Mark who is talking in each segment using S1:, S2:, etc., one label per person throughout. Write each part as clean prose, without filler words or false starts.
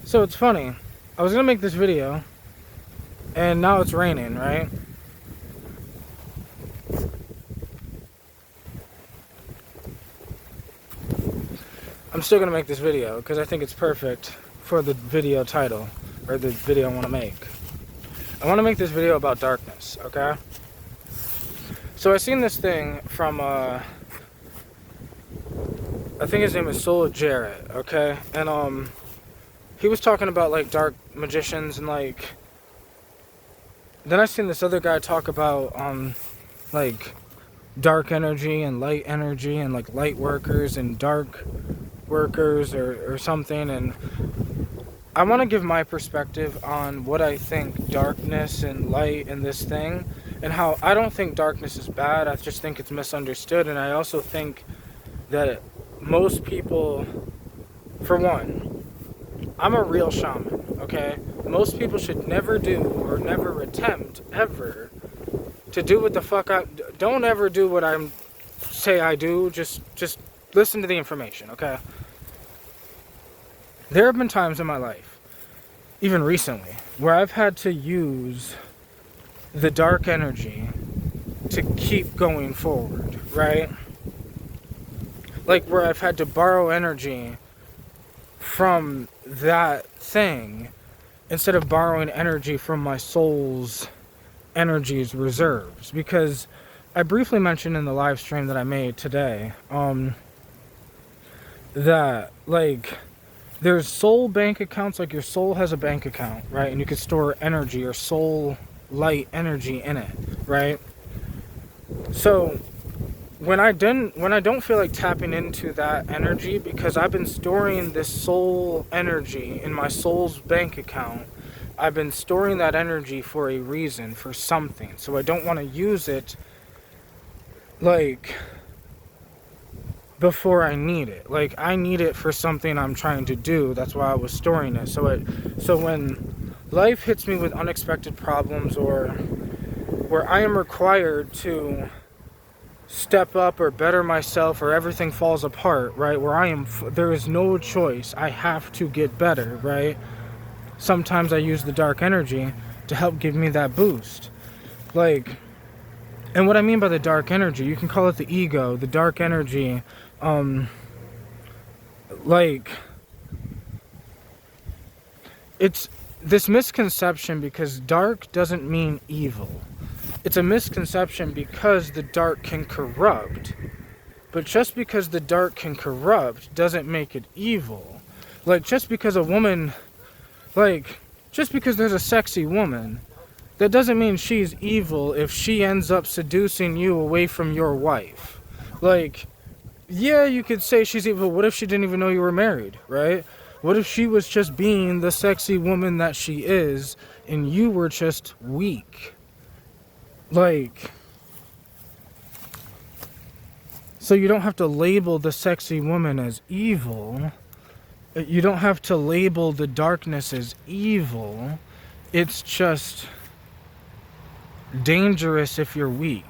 S1: So it's funny. I was gonna make this video, and now it's raining, right? I'm still gonna make this video because I think it's perfect for the video title, or the video I want to make. I want to make this video about darkness, okay? So I seen this thing from, I think his name is Soul Jarrett, okay? And, he was talking about, like, dark magicians and, like... Then I seen this other guy talk about, like, dark energy and light energy and, like, light workers and dark workers or something. And I want to give my perspective on what I think darkness and light and this thing, and how I don't think darkness is bad. I just think it's misunderstood. And I also think that most people, for one, I'm a real shaman, okay? Most people should never do or never attempt ever to do what the fuck don't ever do what I say I do. Just listen to the information, okay? There have been times in my life, even recently, where I've had to use the dark energy to keep going forward, right? Like where I've had to borrow energy from that thing instead of borrowing energy from my soul's energies reserves. Because I briefly mentioned in the live stream that I made today, that, like, there's soul bank accounts. Like, your soul has a bank account, right? And you can store energy or soul light energy in it, right? So when I don't feel like tapping into that energy, because I've been storing this soul energy in my soul's bank account, I've been storing that energy for a reason, for something. So I don't want to use it, like, before I need it. Like, I need it for something I'm trying to do. That's why I was storing it. So when life hits me with unexpected problems, or where I am required to step up or better myself, or everything falls apart, right? Where there is no choice. I have to get better, right? Sometimes I use the dark energy to help give me that boost. Like, and what I mean by the dark energy, you can call it the ego, the dark energy, like, it's this misconception, because dark doesn't mean evil. It's a misconception because the dark can corrupt. But just because the dark can corrupt doesn't make it evil. Like, just because a woman, like, just because there's a sexy woman, that doesn't mean she's evil if she ends up seducing you away from your wife. Like, yeah, you could say she's evil. What if she didn't even know you were married, right? What if she was just being the sexy woman that she is, and you were just weak? Like, so you don't have to label the sexy woman as evil. You don't have to label the darkness as evil. It's just dangerous if you're weak.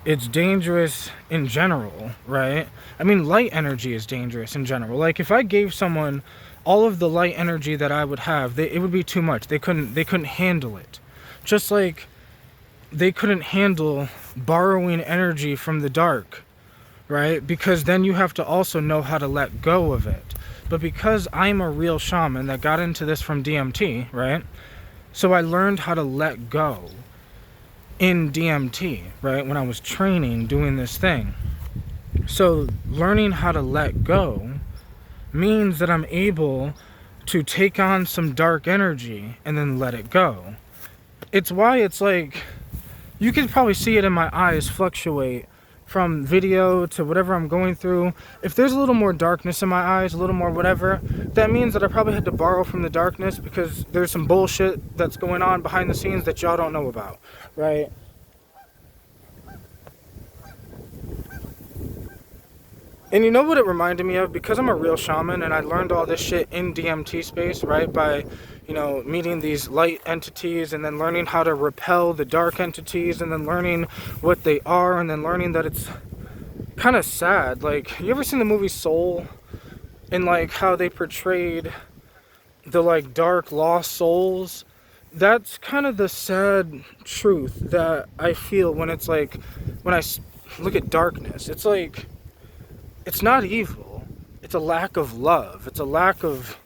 S1: It's dangerous in general, right? I mean, light energy is dangerous in general. Like, if I gave someone all of the light energy that I would have, it would be too much. They couldn't handle it. Just like they couldn't handle borrowing energy from the dark, right? Because then you have to also know how to let go of it. But because I'm a real shaman that got into this from DMT, right? So I learned how to let go in DMT, right? When I was training, doing this thing. So learning how to let go means that I'm able to take on some dark energy and then let it go. It's why it's like, you can probably see it in my eyes fluctuate from video to whatever I'm going through. If there's a little more darkness in my eyes, a little more whatever, that means that I probably had to borrow from the darkness, because there's some bullshit that's going on behind the scenes that y'all don't know about, right? And you know what it reminded me of? Because I'm a real shaman and I learned all this shit in DMT space, right? By, you know, meeting these light entities, and then learning how to repel the dark entities, and then learning what they are, and then learning that it's kind of sad. Like, you ever seen the movie Soul? And like how they portrayed the like dark lost souls. That's kind of the sad truth that I feel when it's like, when look at darkness. It's like, it's not evil. It's a lack of love. It's a lack of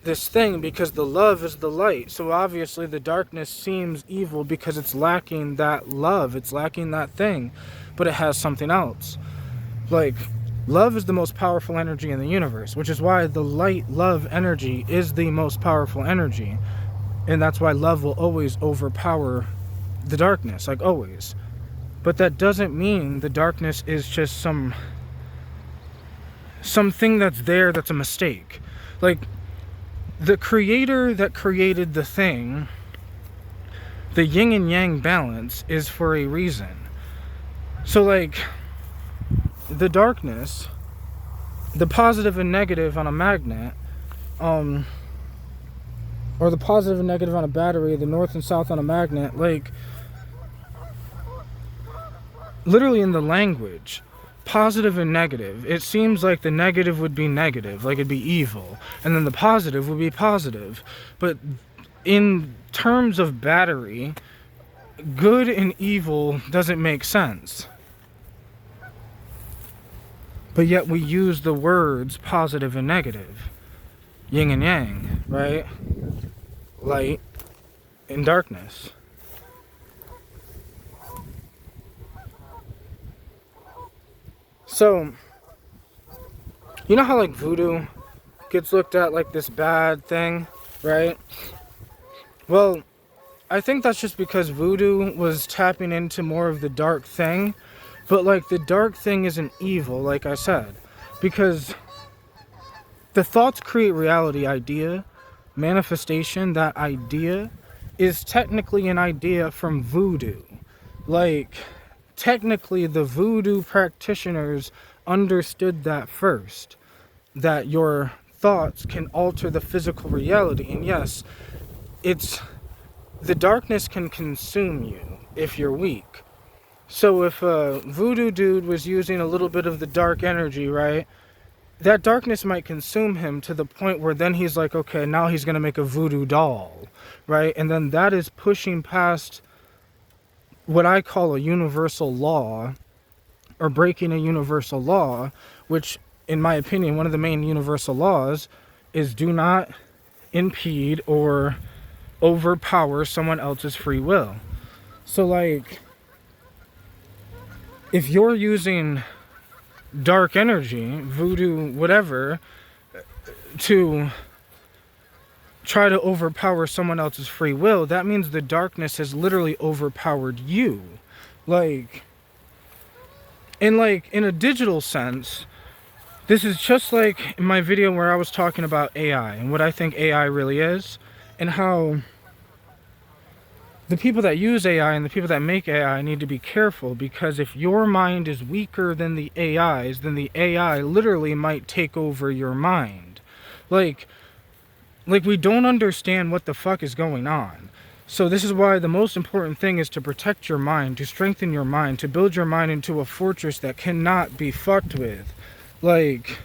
S1: this thing, because the love is the light. So obviously the darkness seems evil because it's lacking that love. It's lacking that thing, but it has something else. Like, love is the most powerful energy in the universe, which is why the light love energy is the most powerful energy. And that's why love will always overpower the darkness, like always. But that doesn't mean the darkness is just something that's there that's a mistake. Like, the creator that created the thing, the yin and yang balance is for a reason. So like, the darkness, the positive and negative on a magnet, or the positive and negative on a battery, the north and south on a magnet, like, literally in the language, positive and negative, it seems like the negative would be negative, like it'd be evil, and then the positive would be positive. But in terms of battery, good and evil doesn't make sense. But yet we use the words positive and negative, yin and yang, right? Light and darkness. So, you know how like voodoo gets looked at like this bad thing, right? Well, I think that's just because voodoo was tapping into more of the dark thing. But like, the dark thing isn't evil, like I said, because the thoughts create reality idea, manifestation, that idea is technically an idea from voodoo. Like, technically the voodoo practitioners understood that first, that your thoughts can alter the physical reality. And yes, the darkness can consume you if you're weak. So if a voodoo dude was using a little bit of the dark energy, right, that darkness might consume him to the point where then he's like, okay, now he's going to make a voodoo doll, right? And then that is pushing past what I call a universal law, or breaking a universal law, which, in my opinion, one of the main universal laws is do not impede or overpower someone else's free will. So like, if you're using dark energy, voodoo, whatever, to try to overpower someone else's free will, that means the darkness has literally overpowered you. Like, in a digital sense, this is just like in my video where I was talking about AI and what I think AI really is, and how the people that use AI and the people that make AI need to be careful, because if your mind is weaker than the AI's, then the AI literally might take over your mind. Like we don't understand what the fuck is going on. So this is why the most important thing is to protect your mind, to strengthen your mind, to build your mind into a fortress that cannot be fucked with. Like,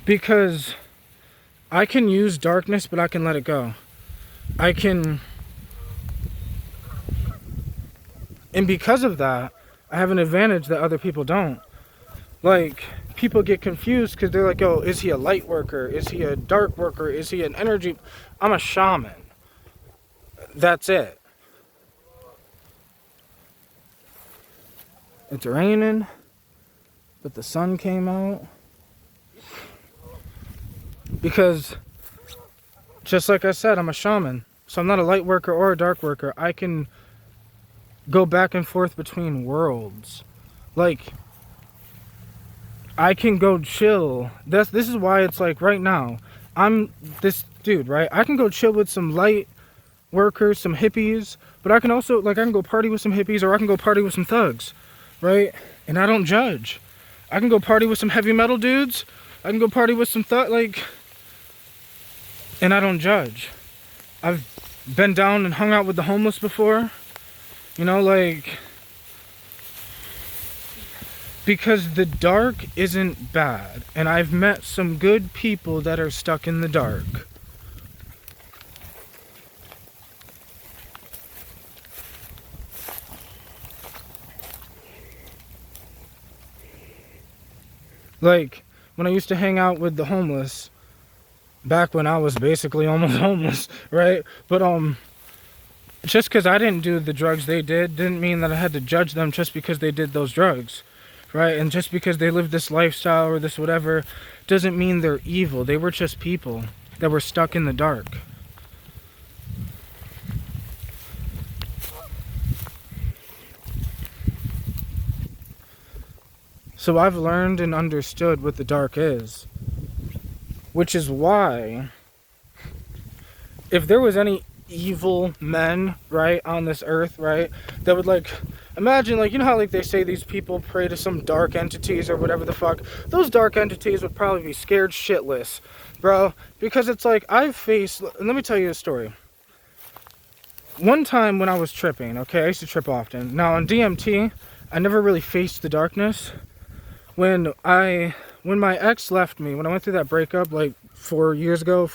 S1: because I can use darkness, but I can let it go. And because of that, I have an advantage that other people don't. Like, people get confused because they're like, oh, is he a light worker? Is he a dark worker? Is he an energy? I'm a shaman. That's it. It's raining, but the sun came out. Because, just like I said, I'm a shaman. So I'm not a light worker or a dark worker. I can go back and forth between worlds. Like, I can go chill. This is why it's like right now, I'm this dude, right? I can go chill with some light workers, some hippies, but I can also, like, I can go party with some hippies, or I can go party with some thugs, right? And I don't judge. I can go party with some heavy metal dudes. I can go party with some like, and I don't judge. I've been down and hung out with the homeless before. You know, like, Because the dark isn't bad, and I've met some good people that are stuck in the dark. Like, when I used to hang out with the homeless, back when I was basically almost homeless, right? But, just because I didn't do the drugs they did, didn't mean that I had to judge them just because they did those drugs, right? And just because they lived this lifestyle or this whatever, doesn't mean they're evil. They were just people that were stuck in the dark. So I've learned and understood what the dark is. Which is why, if there was any evil men, right, on this earth, right, that would, like, imagine, like, you know how, like, they say these people pray to some dark entities or whatever the fuck? Those dark entities would probably be scared shitless, bro. Because it's like, I've faced, let me tell you a story. One time when I was tripping, okay, I used to trip often. Now, on DMT, I never really faced the darkness. When my ex left me, when I went through that breakup, like 5 years ago,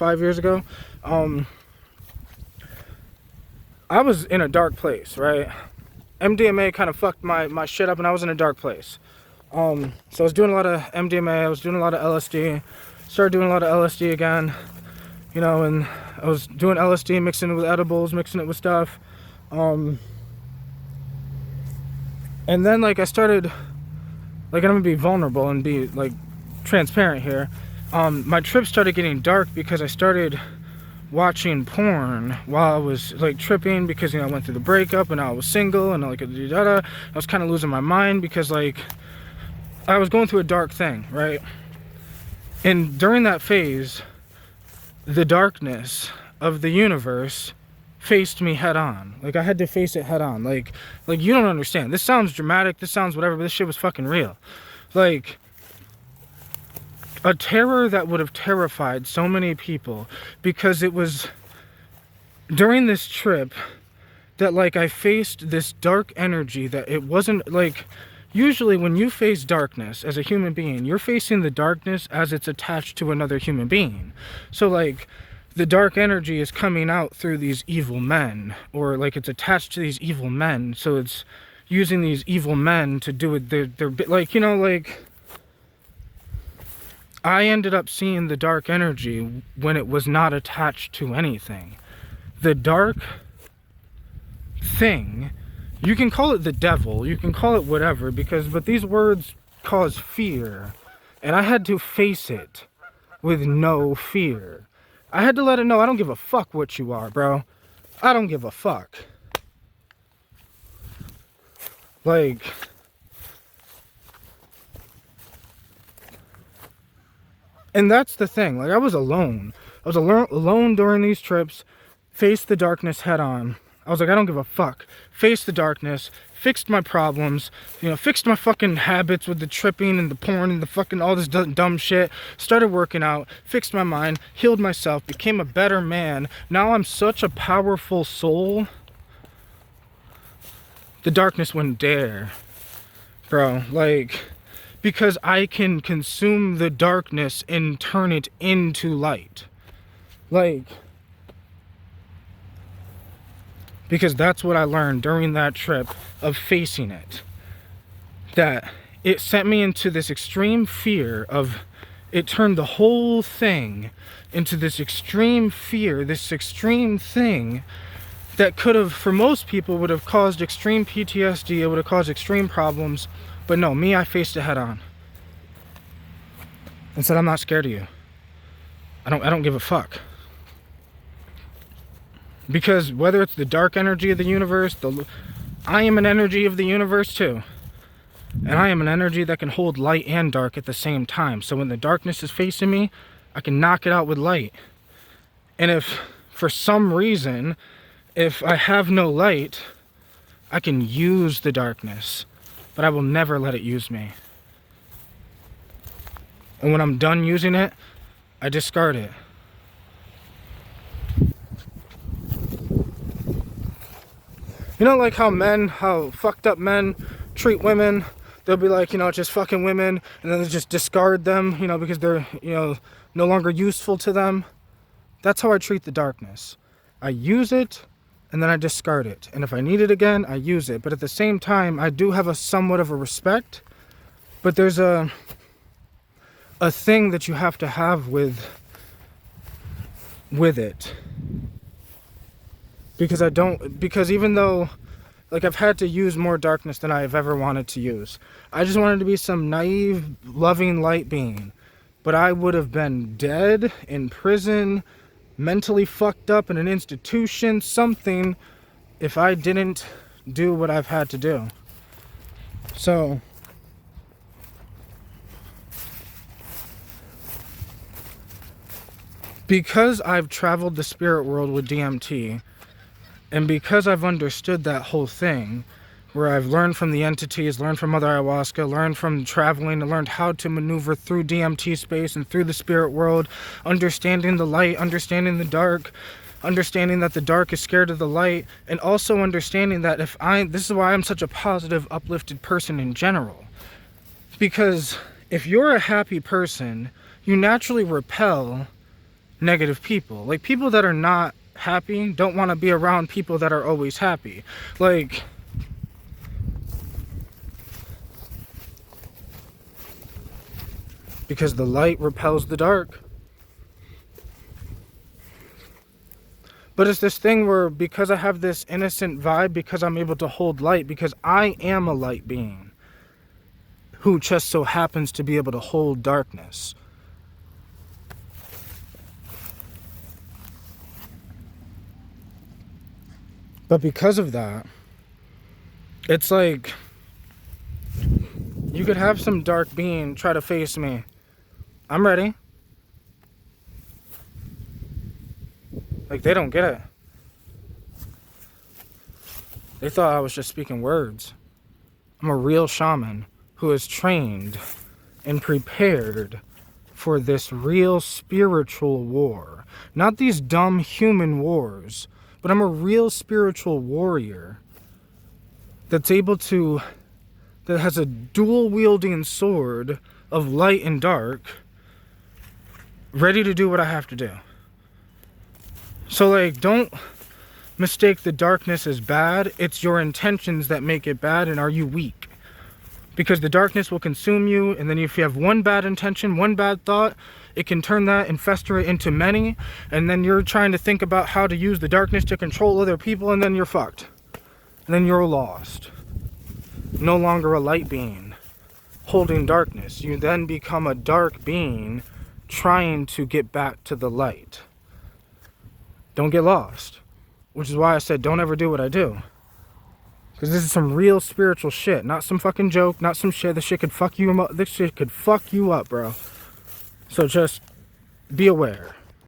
S1: I was in a dark place, right? MDMA kind of fucked my shit up, and I was in a dark place. So I was doing a lot of MDMA, I was doing a lot of LSD, started doing a lot of LSD again, you know, and I was doing LSD, mixing it with edibles, mixing it with stuff. And then, like, I started, like, I'm gonna be vulnerable and be, like, transparent here. My trip started getting dark because I started watching porn while I was, like, tripping, because, you know, I went through the breakup and I was single and, like, I was kind of losing my mind because, like, I was going through a dark thing, right? And during that phase, the darkness of the universe faced me head on. Like, I had to face it head on. Like you don't understand. This sounds dramatic, this sounds whatever, but this shit was fucking real. Like, a terror that would have terrified so many people, because it was during this trip that, like, I faced this dark energy that it wasn't, like, usually when you face darkness as a human being, you're facing the darkness as it's attached to another human being. So, like, the dark energy is coming out through these evil men, or, like, it's attached to these evil men, so it's using these evil men to do it. They're like, you know, like, I ended up seeing the dark energy when it was not attached to anything. The dark thing, you can call it the devil, you can call it whatever, but these words cause fear, and I had to face it with no fear. I had to let it know, I don't give a fuck what you are, bro. I don't give a fuck. Like, and that's the thing. Like, I was alone. I was alone during these trips. Faced the darkness head on. I was like, I don't give a fuck. Faced the darkness. Fixed my problems. You know, fixed my fucking habits with the tripping and the porn and the fucking all this dumb shit. Started working out. Fixed my mind. Healed myself. Became a better man. Now I'm such a powerful soul. The darkness wouldn't dare. Bro, like, because I can consume the darkness and turn it into light. Like, because that's what I learned during that trip of facing it. That it sent me into this extreme fear of, it turned the whole thing into this extreme fear, this extreme thing that could have, for most people, would have caused extreme PTSD, it would have caused extreme problems. But no, me, I faced it head on. And said, I'm not scared of you. I don't give a fuck. Because whether it's the dark energy of the universe, I am an energy of the universe too. And I am an energy that can hold light and dark at the same time. So when the darkness is facing me, I can knock it out with light. And if, for some reason, if I have no light, I can use the darkness. But I will never let it use me. And when I'm done using it, I discard it. You know, like how fucked up men treat women. they'll be like, just fucking women, and then they just discard them, because they're, no longer useful to them. That's how I treat the darkness. I use it, and then I discard it. And if I need it again, I use it. But at the same time, I do have a somewhat of a respect. But there's a thing that you have to have with it. Because even though, like, I've had to use more darkness than I've ever wanted to use. I just wanted to be some naive, loving light being. But I would have been dead, in prison, mentally fucked up in an institution, something, if I didn't do what I've had to do. So, because I've traveled the spirit world with DMT, and because I've understood that whole thing, where I've learned from the entities, learned from Mother Ayahuasca, learned from traveling, and learned how to maneuver through DMT space and through the spirit world, understanding the light, understanding the dark, understanding that the dark is scared of the light, and also understanding that this is why I'm such a positive, uplifted person in general. Because if you're a happy person, you naturally repel negative people. Like, people that are not happy don't want to be around people that are always happy. Like, because the light repels the dark. But it's this thing where, because I have this innocent vibe, because I'm able to hold light, because I am a light being who just so happens to be able to hold darkness. But because of that, it's like, you could have some dark being try to face me. I'm ready. Like, they don't get it. They thought I was just speaking words. I'm a real shaman who is trained and prepared for this real spiritual war. Not these dumb human wars, but I'm a real spiritual warrior that has a dual wielding sword of light and dark, ready to do what I have to do. So, like, don't mistake the darkness as bad. It's your intentions that make it bad, and are you weak? Because the darkness will consume you, and then if you have one bad intention, one bad thought, it can turn that and fester it into many, and then you're trying to think about how to use the darkness to control other people, and then you're fucked. And then you're lost. No longer a light being holding darkness. You then become a dark being trying to get back to the light. Don't get lost. Which is why I said don't ever do what I do. Because this is some real spiritual shit. Not some fucking joke. Not some shit. This shit could fuck you up. This shit could fuck you up, bro. So just be aware.